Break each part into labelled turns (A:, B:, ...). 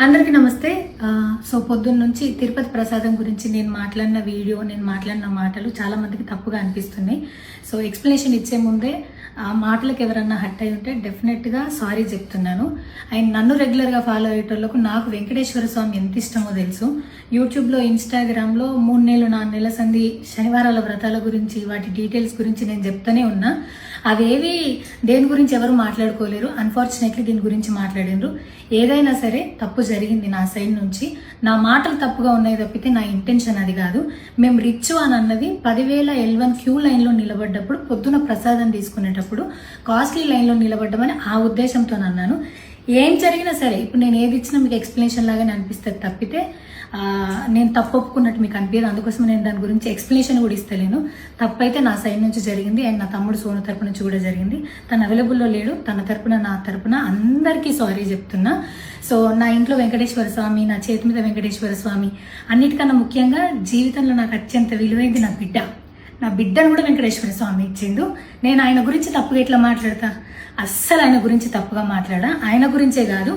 A: అందరికీ నమస్తే. సో పొద్దున్న నుంచి తిరుపతి ప్రసాదం గురించి నేను మాట్లాడిన వీడియో, నేను మాట్లాడిన మాటలు చాలా మందికి తప్పుగా అనిపిస్తున్నాయి. సో ఎక్స్ప్లెనేషన్ ఇచ్చే ముందే ఆ మాటలకు ఎవరన్నా హట్ అయి ఉంటే డెఫినెట్గా సారీ చెప్తున్నాను. అండ్ నన్ను రెగ్యులర్గా ఫాలో అయ్యేటోళ్ళకు నాకు వెంకటేశ్వర స్వామి ఎంత ఇష్టమో తెలుసు. యూట్యూబ్లో, ఇన్స్టాగ్రామ్లో 3 నెలలు 4 నెలల సంధి శనివారాల వ్రతాల గురించి, వాటి డీటెయిల్స్ గురించి నేను చెప్తూనే ఉన్నా. అవేవి దేని గురించి ఎవరు మాట్లాడుకోలేరు. అన్ఫార్చునేట్లీ దీని గురించి మాట్లాడినరు. ఏదైనా సరే తప్పు జరిగింది నా సైడ్ నుంచి. నా మాటలు తప్పుగా ఉన్నాయి తప్పితే నా ఇంటెన్షన్ అది కాదు. మేము రిచ్ అని అన్నది 10,000 L1 క్యూ లైన్లో నిలబడ్డప్పుడు, పొద్దున ప్రసాదం తీసుకునేటప్పుడు కాస్ట్లీ లైన్లో నిలబడ్డమని ఆ ఉద్దేశంతో అన్నాను. ఏం జరిగినా సరే ఇప్పుడు నేను ఏది ఇచ్చినా మీకు ఎక్స్ప్లెనేషన్ లాగానే అనిపిస్తుంది తప్పితే నేను తప్పు ఒప్పుకున్నట్టు మీకు అనిపించదు. అందుకోసం నేను దాని గురించి ఎక్స్ప్లెనేషన్ కూడా ఇస్తలేను. తప్పు అయితే నా సైడ్ నుంచి జరిగింది అండ్ నా తమ్ముడు సోను తరపు నుంచి కూడా జరిగింది. తను అవైలబుల్లో లేడు. తన తరపున, నా తరపున అందరికీ సారీ చెప్తున్నా. సో నా ఇంట్లో వెంకటేశ్వర స్వామి, నా చేతి మీద వెంకటేశ్వర స్వామి, అన్నిటికన్నా ముఖ్యంగా జీవితంలో నాకు అత్యంత విలువైంది నా బిడ్డ. నా బిడ్డను కూడా వెంకటేశ్వర స్వామి ఇచ్చిండు. నేను ఆయన గురించి తప్పుగా ఎట్లా మాట్లాడతా? అస్సలు ఆయన గురించి తప్పుగా మాట్లాడా. ఆయన గురించే కాదు,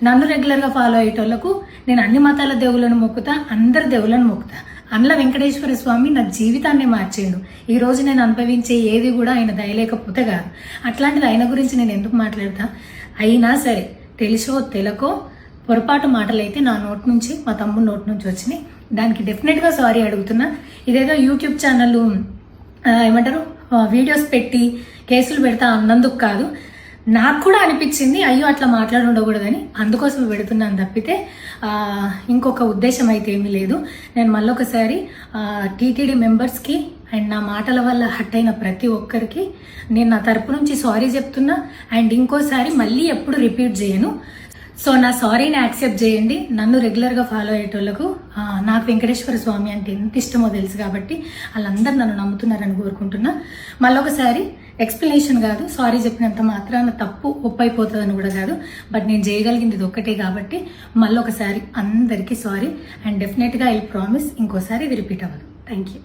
A: నన్ను రెగ్యులర్గా ఫాలో అయ్యేటోళ్లకు నేను అన్ని మతాల దేవులను మొక్కుతా, అందరి దేవులను మొక్కుతా. అందులో వెంకటేశ్వర స్వామి నా జీవితాన్ని మార్చిండు. ఈ రోజు నేను అనుభవించే ఏది కూడా ఆయన దయలేకపోతే కాదు. అట్లాంటిది ఆయన గురించి నేను ఎందుకు మాట్లాడతా? అయినా సరే తెలుసో తెలకో పొరపాటు మాటలు అయితే నా నోటి నుంచి, మా తమ్ముడు నోటి నుంచి వచ్చినాయి. దానికి డెఫినెట్గా సారీ అడుగుతున్నా. ఇదేదో యూట్యూబ్ ఛానల్ ఏమంటారు వీడియోస్ పెట్టి కేసులు పెడతా అన్నందుకు కాదు, నాకు కూడా అనిపించింది అయ్యో అట్లా మాట్లాడి ఉండకూడదని, అందుకోసం పెడుతున్నాను తప్పితే ఇంకొక ఉద్దేశం అయితే ఏమీ లేదు. నేను మళ్ళొకసారి టీటీడీ మెంబర్స్కి అండ్ నా మాటల వల్ల హట్ అయిన ప్రతి ఒక్కరికి నేను నా తరపు నుంచి సారీ చెప్తున్నా. అండ్ ఇంకోసారి మళ్ళీ ఎప్పుడు రిపీట్ చేయను. సో నా సారీని యాక్సెప్ట్ చేయండి. నన్ను రెగ్యులర్గా ఫాలో అయ్యేటోళ్లకు నాకు వెంకటేశ్వర స్వామి అంటే ఎంత ఇష్టమో తెలుసు కాబట్టి వాళ్ళందరూ నన్ను నమ్ముతున్నారని కోరుకుంటున్నా. మళ్ళొకసారి ఎక్స్ప్లెనేషన్ కాదు, సారీ చెప్పినంత మాత్రాన తప్పు ఒప్పైపోతుందని కూడా కాదు. బట్ నేను చేయగలిగింది ఇది ఒక్కటే కాబట్టి మళ్ళొకసారి అందరికీ సారీ. అండ్ డెఫినెట్గా ఐ ప్రామిస్ ఇంకోసారి ఇది రిపీట్ అవ్వదు. Thank you.